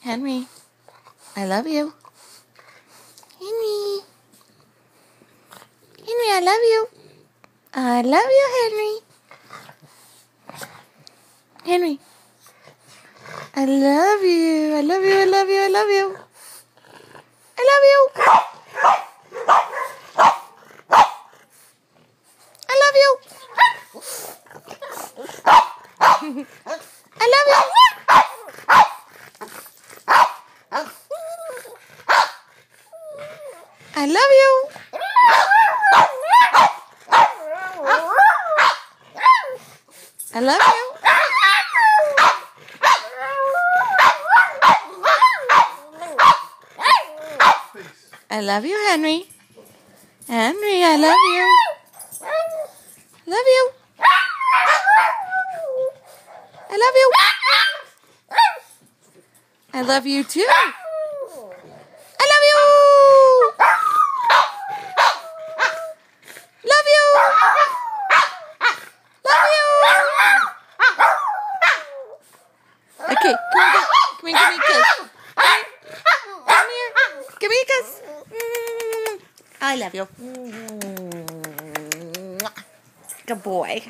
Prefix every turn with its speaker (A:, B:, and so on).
A: Henry, I love you. Henry. Henry, I love you. I love you, Henry. Henry. I love you. I love you. I love you. I love you. I love you. I love you. I love you. I love you. I love you. I love you, Henry. Henry, I love you. Love you. I love you. I love you too. I love you. Love you. Love you. Okay, come here, give me a kiss. Come here, give me a kiss. I love you. Good boy.